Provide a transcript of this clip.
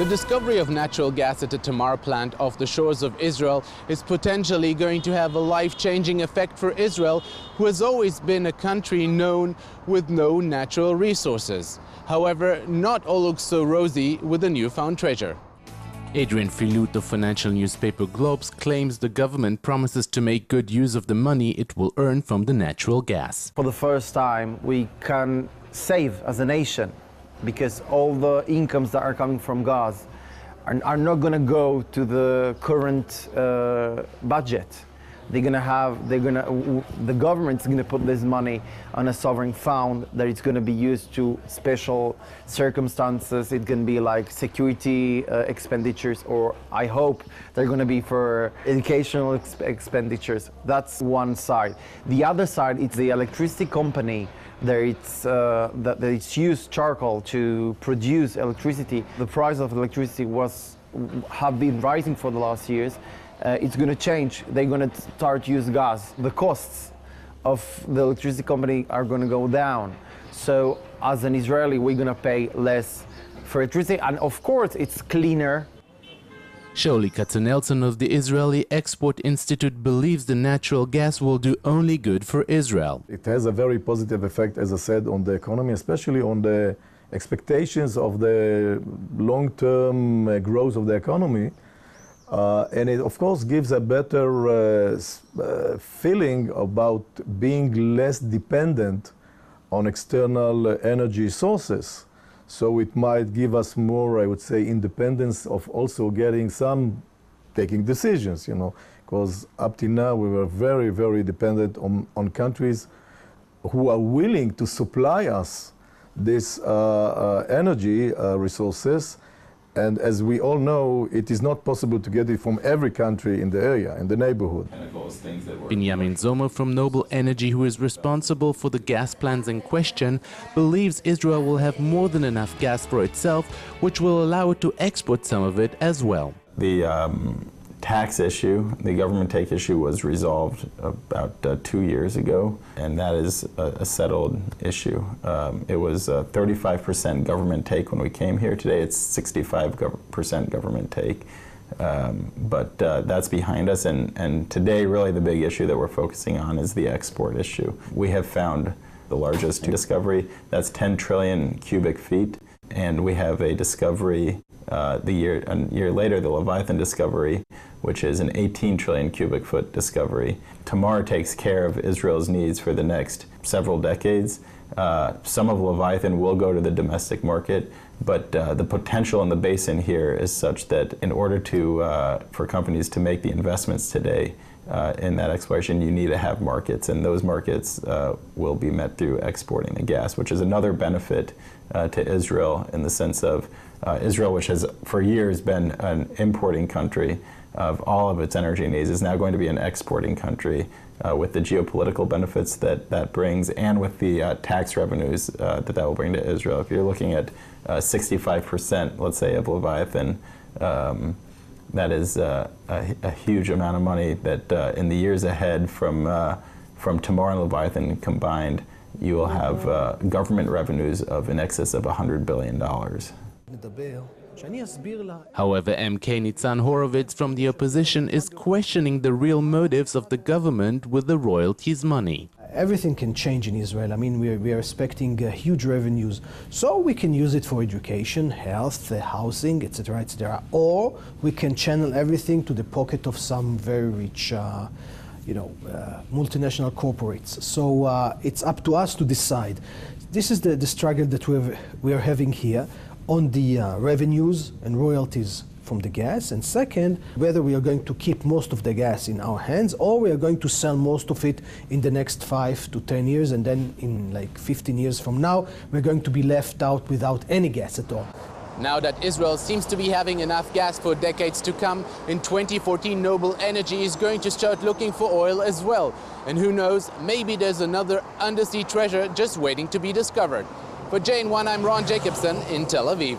The discovery of natural gas at the Tamar plant off the shores of Israel is potentially going to have a life-changing effect for Israel, who has always been a country known with no natural resources. However, not all looks so rosy with the newfound treasure. Adrian Filut of financial newspaper Globes claims the government promises to make good use of the money it will earn from the natural gas. For the first time, we can save as a nation, because all the incomes that are coming from gas are not going to go to the current budget. The government's going to put this money on a sovereign fund that it's going to be used to special circumstances. It can be like security expenditures, or I hope they're going to be for educational expenditures. That's one side. The other side, it's the electricity company that it's used charcoal to produce electricity. The price of electricity have been rising for the last years. It's going to change. They're going to start use gas. The costs of the electricity company are going to go down. So as an Israeli, we're going to pay less for electricity. And of course, it's cleaner. Shaoli Katzenelson of the Israeli Export Institute believes the natural gas will do only good for Israel. It has a very positive effect, as I said, on the economy, especially on the expectations of the long-term growth of the economy. And it, of course, gives a better feeling about being less dependent on external energy sources. So it might give us more, I would say, independence of also taking decisions, because up till now we were very, very dependent on countries who are willing to supply us this energy resources. And as we all know, it is not possible to get it from every country in the area, in the neighborhood. Binyamin Zomer from Noble Energy, who is responsible for the gas plants in question, believes Israel will have more than enough gas for itself, which will allow it to export some of it as well. The tax issue, the government take issue, was resolved about 2 years ago, and that is a settled issue. It was 35% government take when we came here. Today it's 65% government take, but that's behind us, and today really the big issue that we're focusing on is the export issue. We have found the largest discovery, that's 10 trillion cubic feet, and we have a discovery a year later, the Leviathan discovery, which is an 18 trillion cubic foot discovery. Tamar takes care of Israel's needs for the next several decades. Some of Leviathan will go to the domestic market, but the potential in the basin here is such that in order for companies to make the investments today in that exploration, you need to have markets, and those markets will be met through exporting the gas, which is another benefit to Israel, in the sense of Israel, which has for years been an importing country of all of its energy needs, is now going to be an exporting country with the geopolitical benefits that brings, and with the tax revenues that will bring to Israel. If you're looking at 65%, let's say, of Leviathan, that is a huge amount of money that in the years ahead from Tamar and Leviathan combined, you will have government revenues of in excess of $100 billion. However, MK Nitzan Horowitz from the opposition is questioning the real motives of the government with the royalties money. Everything can change in Israel. I mean, we are expecting huge revenues, so we can use it for education, health, housing, etc., etc. Or we can channel everything to the pocket of some very rich, multinational corporates. So it's up to us to decide. This is the struggle that we are having here on the revenues and royalties from the gas, and second, whether we are going to keep most of the gas in our hands or we are going to sell most of it in the next 5 to 10 years, and then in like 15 years from now, we're going to be left out without any gas at all. Now that Israel seems to be having enough gas for decades to come, in 2014 Noble Energy is going to start looking for oil as well. And who knows, maybe there's another undersea treasure just waiting to be discovered. For JN1, I'm Jacobsohn in Tel Aviv.